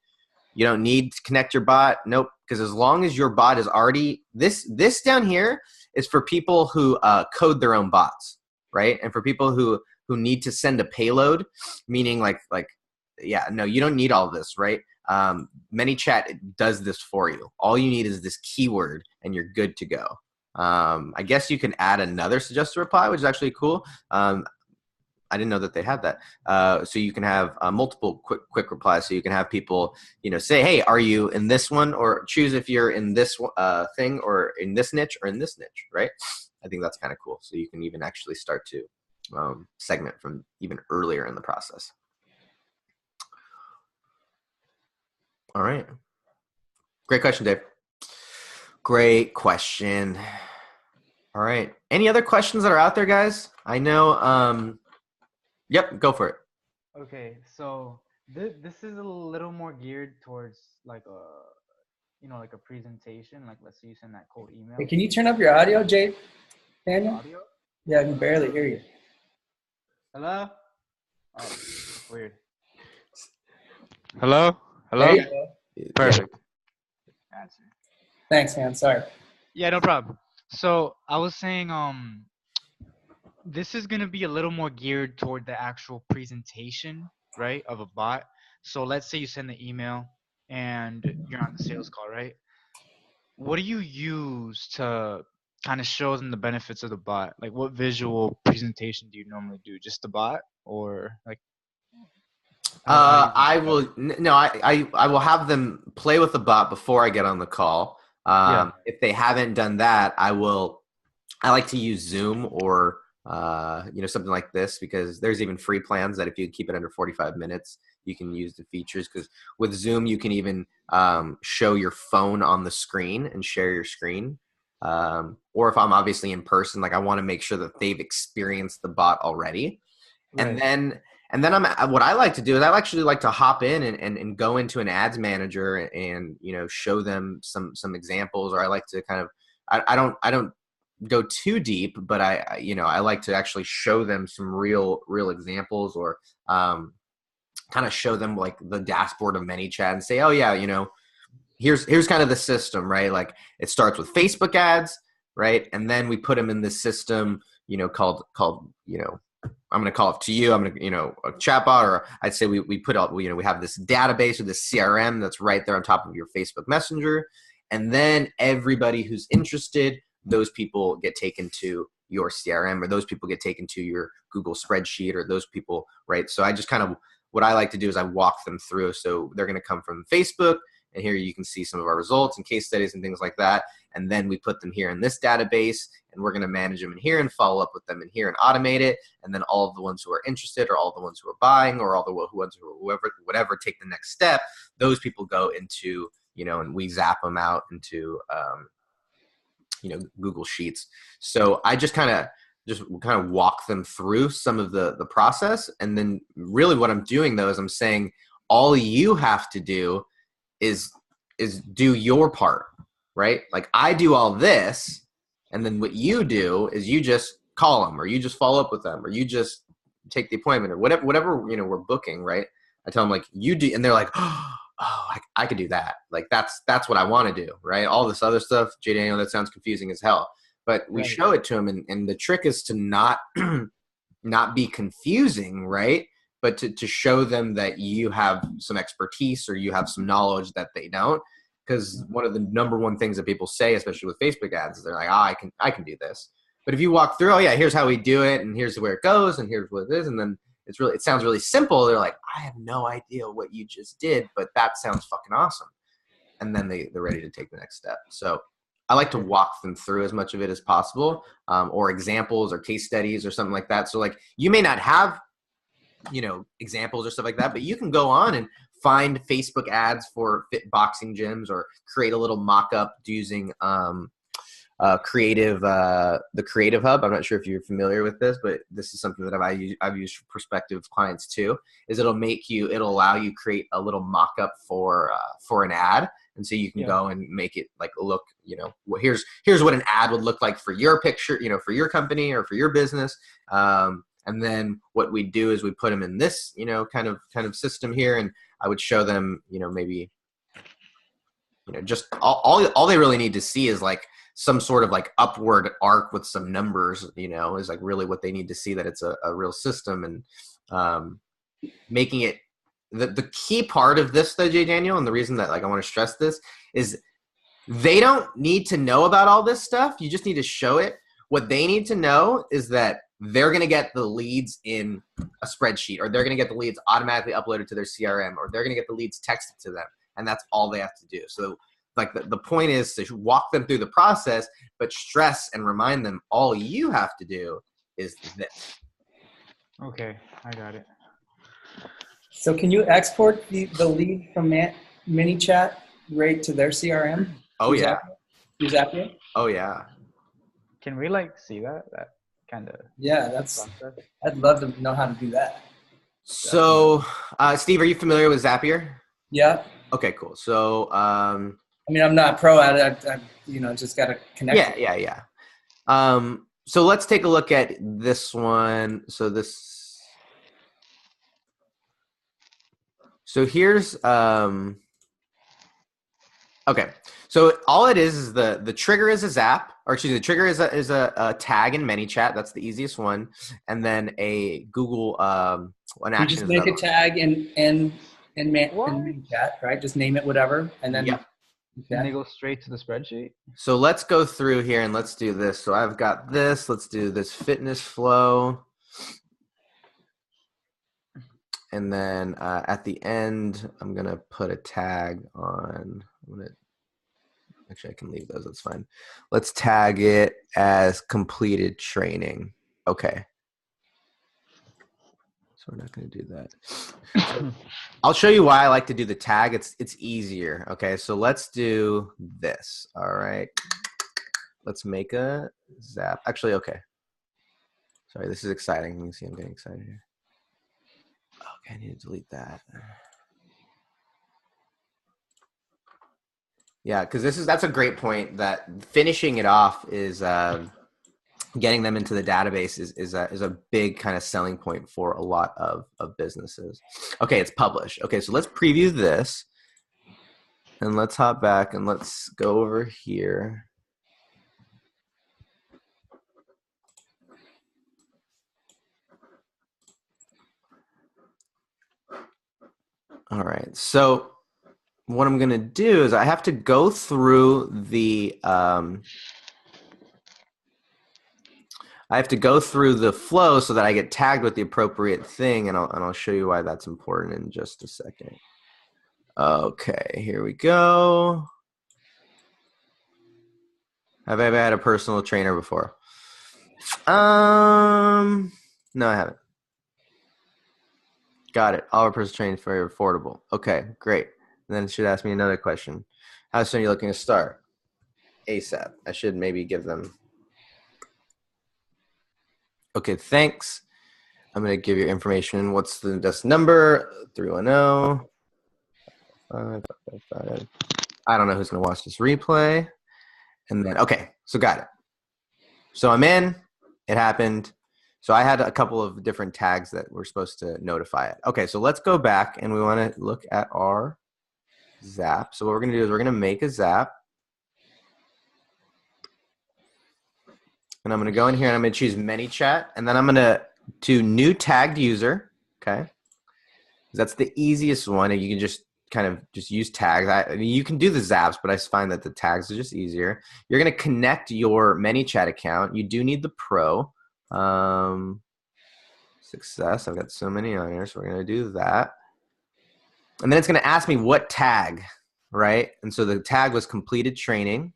to connect your bot. Nope. Because as long as your bot is already, this down here is for people who code their own bots, right? And for people who need to send a payload, meaning yeah, no, you don't need all this, right? ManyChat does this for you. All you need is this keyword and you're good to go. I guess you can add another suggested reply, which is actually cool. I didn't know that they had that. So you can have multiple quick replies. So you can have people, say, hey, are you in this one? Or choose if you're in this thing, or in this niche, or in this niche, right? I think that's kind of cool. So you can even actually start to segment from even earlier in the process. All right. Great question, Dave. Great question. All right. Any other questions that are out there, guys? I know. Yep, go for it. Okay, so this is a little more geared towards like a presentation. Like, let's say you send that cold email. Hey, can you turn up your audio, Jay? Daniel? Audio? Yeah, I can barely hear you. Hello? Oh, weird. Hello? There you go. Perfect. Gotcha. Thanks, man. Sorry. Yeah, no problem. So I was saying, this is gonna be a little more geared toward the actual presentation, right, of a bot. So let's say you send the email and you're on the sales call, right? What do you use to kind of show them the benefits of the bot? Like, what visual presentation do you normally do? Just the bot, or like? I will have them play with the bot before I get on the call. Yeah. If they haven't done that, I like to use Zoom or something like this, because there's even free plans that if you keep it under 45 minutes, you can use the features. Because with Zoom, you can even show your phone on the screen and share your screen. Or if I'm obviously in person, like I want to make sure that they've experienced the bot already. Right. And then what I like to do is I actually like to hop in and go into an ads manager and show them some examples, or I like to kind of I don't go too deep, but I like to actually show them some real examples, or kind of show them like the dashboard of ManyChat and say, oh yeah, here's kind of the system, right? Like it starts with Facebook ads, right? And then we put them in this system, called I'm going to call it to you. I'm going to, a chatbot, or I'd say we put out, we have this database or this CRM that's right there on top of your Facebook Messenger. And then everybody who's interested, those people get taken to your CRM, or those people get taken to your Google spreadsheet, or those people, right? So I just kind of, what I like to do is I walk them through. So they're going to come from Facebook, and here you can see some of our results and case studies and things like that. And then we put them here in this database, and we're going to manage them in here and follow up with them in here and automate it. And then all of the ones who are interested, or all the ones who are buying, or all the ones who are whatever take the next step, those people go into, and we zap them out into, Google Sheets. So I just kind of walk them through some of the process. And then really what I'm doing though is I'm saying all you have to do is do your part, right? Like I do all this, and then what you do is you just call them, or you just follow up with them, or you just take the appointment, or whatever we're booking, right? I tell them like you do, and they're like, oh, I could do that. Like that's what I want to do, right? All this other stuff, J. Daniel, that sounds confusing as hell. But we show it to them, and the trick is to not be confusing, right? But to show them that you have some expertise, or you have some knowledge that they don't. Because one of the number one things that people say, especially with Facebook ads, is they're like, I can do this. But if you walk through, oh yeah, here's how we do it, and here's where it goes, and here's what it is, and then it sounds really simple. They're like, I have no idea what you just did, but that sounds fucking awesome. And then they're ready to take the next step. So I like to walk them through as much of it as possible, or examples or case studies or something like that. So like you may not have, examples or stuff like that, but you can go on and find Facebook ads for fit boxing gyms, or create a little mock-up using the Creative Hub. I'm not sure if you're familiar with this, but this is something that I've used for prospective clients too. Is it'll allow you create a little mock-up for an ad, and so you can go and make it like look, here's what an ad would look like for your picture, for your company or for your business. And then what we do is we put them in this, kind of system here, and I would show them, maybe, just all they really need to see is like some sort of like upward arc with some numbers, is like really what they need to see, that it's a real system. And making it the key part of this though, J. Daniel, and the reason that like I want to stress this is they don't need to know about all this stuff. You just need to show it. What they need to know is that they're going to get the leads in a spreadsheet, or they're going to get the leads automatically uploaded to their CRM, or they're going to get the leads texted to them. And that's all they have to do. So like the point is to walk them through the process, but stress and remind them all you have to do is this. Okay, I got it. So can you export the lead from ManyChat right to their CRM? Oh yeah. Use Zapier? Oh yeah. Can we like see that kind of? Yeah, I'd love to know how to do that. So, Steve, are you familiar with Zapier? Yeah. Okay, cool. So, I mean, I'm not pro at it. I just got to connect. Yeah. So let's take a look at this one. So here's, okay. So all it is the trigger is a zap, or excuse me, the trigger is a tag in ManyChat. That's the easiest one. And then a Google, an action. You just make a tag in ManyChat, right? Just name it whatever. And then and they go straight to the spreadsheet. So let's go through here and let's do this. So I've got this. Let's do this fitness flow. And then at the end, I'm going to put a tag on. Actually, I can leave those. That's fine. Let's tag it as completed training. Okay. So we're not going to do that. So I'll show you why I like to do the tag. It's easier. Okay, so let's do this. All right. Let's make a zap. Actually, okay. Sorry, this is exciting. You can see I'm getting excited here. Okay, I need to delete that. Yeah, because that's a great point. That finishing it off is getting them into the database is a big kind of selling point for a lot of businesses. Okay, it's published. Okay, so let's preview this, and let's hop back and let's go over here. All right, so what I'm gonna do is I have to go through the flow so that I get tagged with the appropriate thing, and I'll show you why that's important in just a second. Okay, here we go. Have I ever had a personal trainer before? No, I haven't. Got it. All our personal training is very affordable. Okay, great. And then it should ask me another question. How soon are you looking to start? ASAP. I should maybe give them. Okay, thanks. I'm going to give your information. What's the desk number? 310. I don't know who's going to watch this replay. And then, okay, so got it. So I'm in. It happened. So I had a couple of different tags that were supposed to notify it. Okay, so let's go back and we want to look at our zap. So what we're going to do is we're going to make a zap. And I'm going to go in here and I'm going to choose ManyChat. And then I'm going to do new tagged user. Okay. That's the easiest one. And you can just kind of just use tags. I mean, you can do the zaps, but I find that the tags are just easier. You're going to connect your ManyChat account. You do need the pro. Success. I've got so many on here, so we're going to do that. And then it's going to ask me what tag, right? And so the tag was completed training.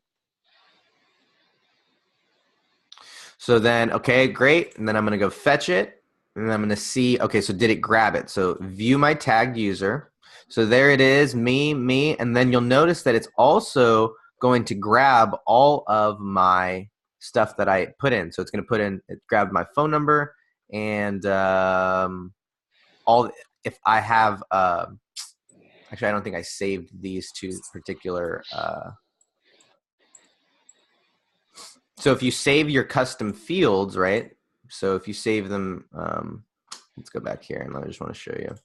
So then, okay, great. And then I'm going to go fetch it. And then I'm going to see, okay, so did it grab it? So view my tagged user. So there it is, me. And then you'll notice that it's also going to grab all of my stuff that I put in. So it's going to put in, it grabbed my phone number and all, if I have, actually, I don't think I saved these two particular, so if you save your custom fields, right? So if you save them, let's go back here and I just want to show you.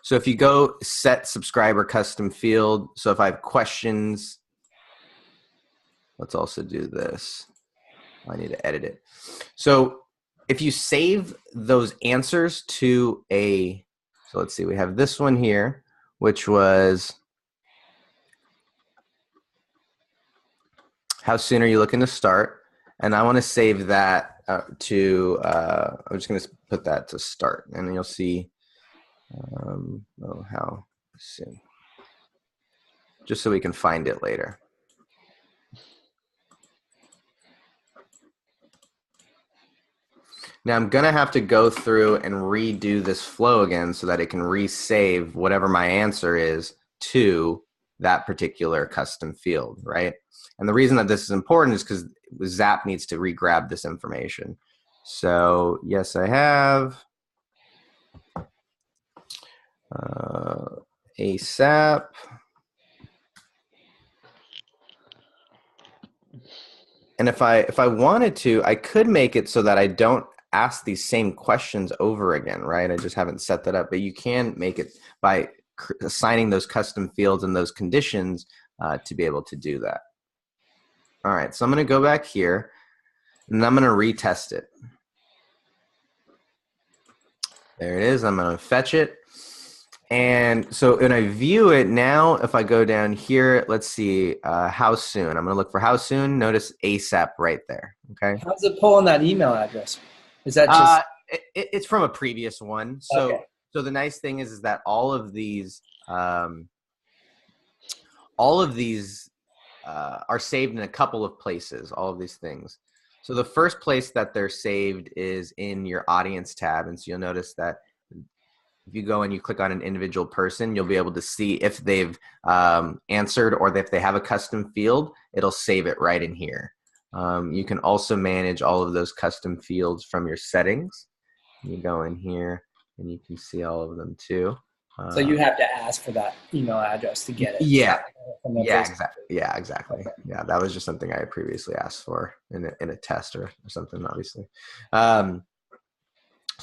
So if you go set subscriber custom field, so if I have questions, let's also do this. I need to edit it. So if you save those answers to a, so let's see, we have this one here, which was, how soon are you looking to start? And I want to save that to, I'm just going to put that to start. And you'll see, how soon. Just so we can find it later. Now I'm going to have to go through and redo this flow again so that it can resave whatever my answer is to that particular custom field, right? And the reason that this is important is because Zap needs to re-grab this information. So yes, I have ASAP. And if I wanted to, I could make it so that I don't ask these same questions over again, right? I just haven't set that up, but you can make it by assigning those custom fields and those conditions to be able to do that. All right, so I'm going to go back here and I'm going to retest it. There it is. I'm going to fetch it. And so when I view it now, if I go down here, let's see, how soon. I'm going to look for how soon. Notice ASAP right there. Okay. How's it pull on that email address? Is that just? It's from a previous one. So, okay. So the nice thing is that all of these are saved in a couple of places. All of these things. So the first place that they're saved is in your audience tab. And so you'll notice that if you go and you click on an individual person, you'll be able to see if they've answered or if they have a custom field, it'll save it right in here. You can also manage all of those custom fields from your settings. You go in here and you can see all of them too. So you have to ask for that email address to get it. Yeah. Yeah, exactly. Yeah, exactly. Yeah, that was just something I had previously asked for in a test or something, obviously. So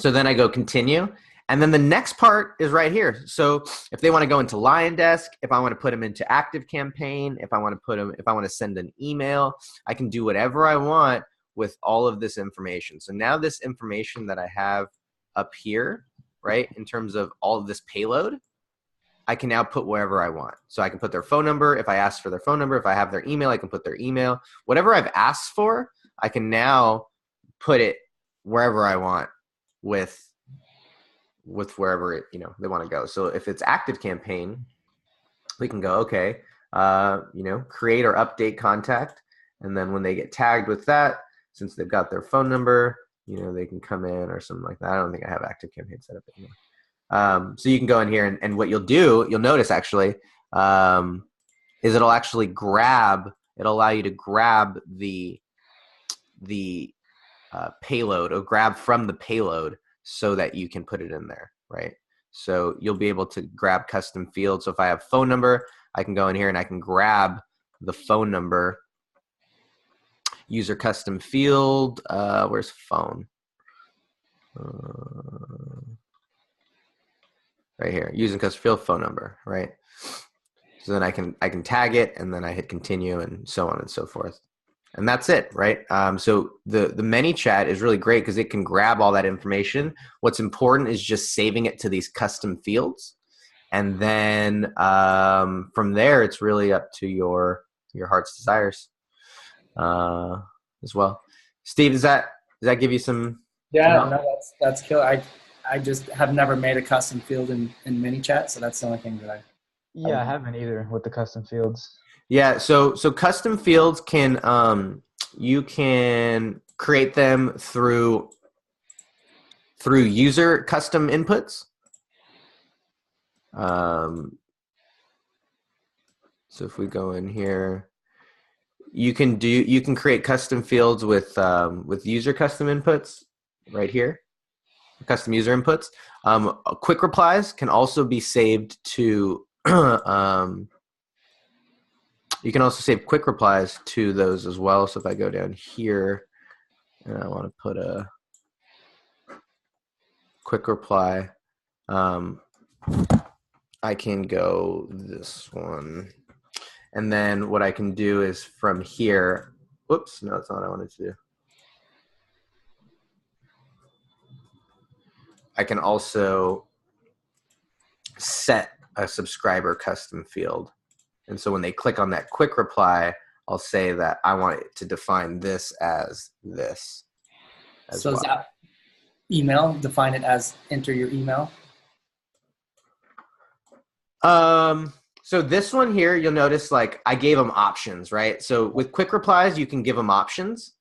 then I go continue. And then the next part is right here. So if they want to go into Lion Desk, if I want to put them into Active Campaign, if I want to send an email, I can do whatever I want with all of this information. So now this information that I have up here, right, in terms of all of this payload, I can now put wherever I want. So I can put their phone number. If I ask for their phone number, if I have their email, I can put their email. Whatever I've asked for, I can now put it wherever I want with wherever it, they want to go. So if it's Active Campaign, we can go, okay, create or update contact. And then when they get tagged with that, since they've got their phone number, they can come in or something like that. I don't think I have Active Campaign set up anymore. So you can go in here and what you'll notice actually, is it'll allow you to grab the payload or grab from the payload so that you can put it in there, right? So you'll be able to grab custom fields. So if I have phone number, I can go in here and I can grab the phone number, user custom field, where's phone? Right here, using custom field phone number, right? So then I can tag it and then I hit continue and so on and so forth. And that's it, right? So the ManyChat is really great because it can grab all that information. What's important is just saving it to these custom fields. And then from there, it's really up to your heart's desires as well. Steve, does that give you some? Yeah, no, that's killer. I just have never made a custom field in ManyChat, so that's the only thing that I haven't either with the custom fields. Yeah, so custom fields can you can create them through user custom inputs. So if we go in here, you can create custom fields with user custom inputs right here, custom user inputs. Quick replies can also be saved to you can also save quick replies to those as well. So if I go down here and I want to put a quick reply, I can go this one. And then what I can do is from here, whoops, no, that's not what I wanted to do. I can also set a subscriber custom field. And so when they click on that quick reply, I'll say that I want it to define this as this. So is that email, define it as enter your email? So this one here, you'll notice like I gave them options, right? So with quick replies, you can give them options.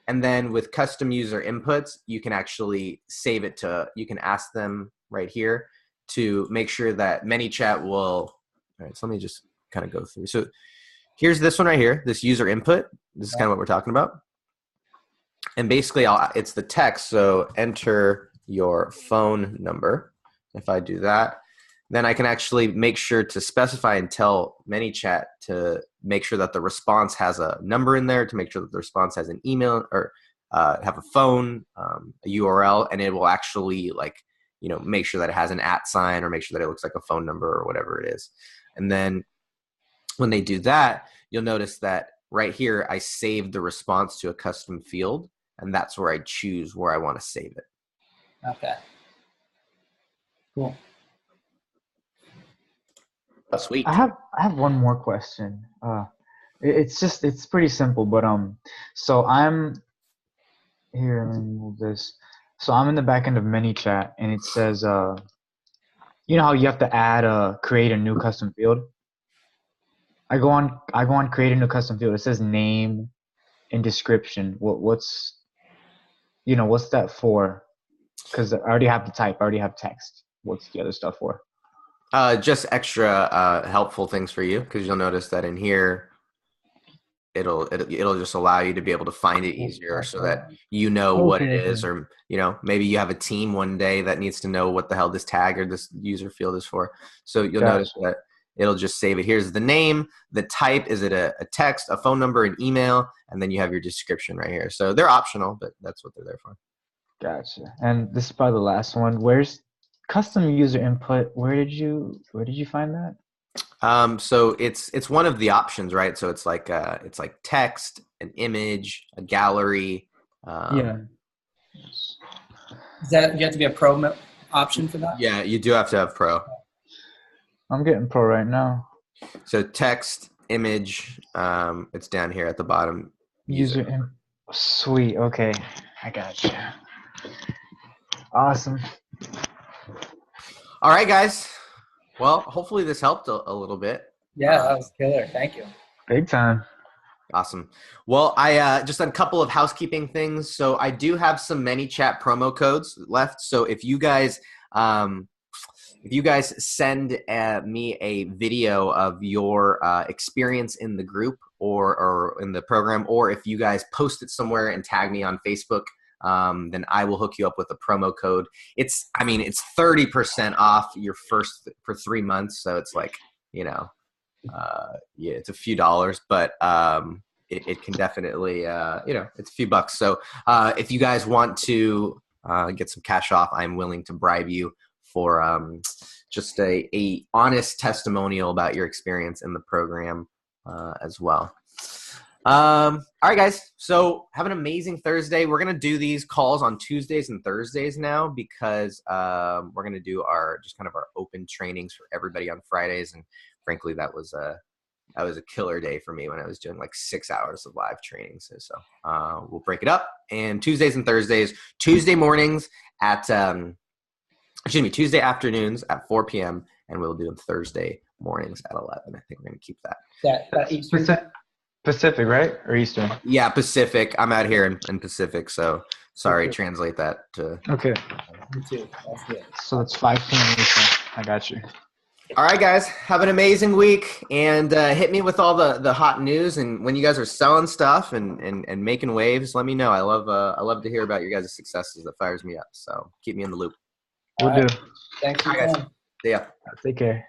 And then with custom user inputs, you can actually save it to, you can ask them right here to make sure that ManyChat will, all right, so let me just kind of go through. So here's this one right here, this user input. This is kind of what we're talking about. And basically it's the text. So enter your phone number. If I do that, then I can actually make sure to specify and tell ManyChat to make sure that the response has a number in there, to make sure that the response has an email or have a phone, a URL, and it will actually make sure that it has an @ sign or make sure that it looks like a phone number or whatever it is. And then when they do that, you'll notice that right here, I saved the response to a custom field, and that's where I choose where I want to save it. Okay. Cool. Oh, sweet. I have one more question. It's pretty simple, but so I'm here. Let me move this. So I'm in the back end of ManyChat, and it says you know how you have to create a new custom field. I go on create a new custom field. It says name, in description, what's that for? Because I already have the type, I already have text. What's the other stuff for? Just extra helpful things for you, because you'll notice that in here, it'll just allow you to be able to find it easier, so that you know what it is, or maybe you have a team one day that needs to know what the hell this tag or this user field is for. So you'll notice that it'll just save it. Here's the name, the type. Is it a text, a phone number, an email, and then you have your description right here. So they're optional, but that's what they're there for. Gotcha. And this is probably the last one. Where's custom user input? Where did you find that? So it's one of the options, right? So it's like text, an image, a gallery. Is that, you have to be a pro option for that? Yeah, you do have to have pro. I'm getting pro right now. So text, image, it's down here at the bottom. User. Sweet. Okay, I got you. Awesome. All right, guys. Well, hopefully this helped a little bit. Yeah, that was killer. Thank you. Big time. Awesome. Well, I just had a couple of housekeeping things. So I do have some ManyChat promo codes left. So if you guys send me a video of your experience in the group or in the program, or if you guys post it somewhere and tag me on Facebook, then I will hook you up with a promo code. It's 30% off your first for 3 months. So it's like, it's a few dollars, but it can definitely, it's a few bucks. So if you guys want to get some cash off, I'm willing to bribe you for just a honest testimonial about your experience in the program as well. All right, guys. So have an amazing Thursday. We're going to do these calls on Tuesdays and Thursdays now, because we're going to do our open trainings for everybody on Fridays. And frankly, that was a killer day for me when I was doing like 6 hours of live training. So we'll break it up, and Tuesdays and Thursdays, Tuesday mornings at, Tuesday afternoons at 4 p.m. and we'll do them Thursday mornings at 11. I think we're going to keep that. That Eastern. Pacific, right? Or Eastern? Yeah, Pacific. I'm out here in Pacific, so sorry, translate that to... Okay. Me too. That's good. So it's 5 p.m. Eastern. I got you. All right, guys. Have an amazing week, and hit me with all the hot news. And when you guys are selling stuff and making waves, let me know. I love to hear about your guys' successes. That fires me up. So keep me in the loop. We'll do. Thanks for guys. coming. See ya. Take care.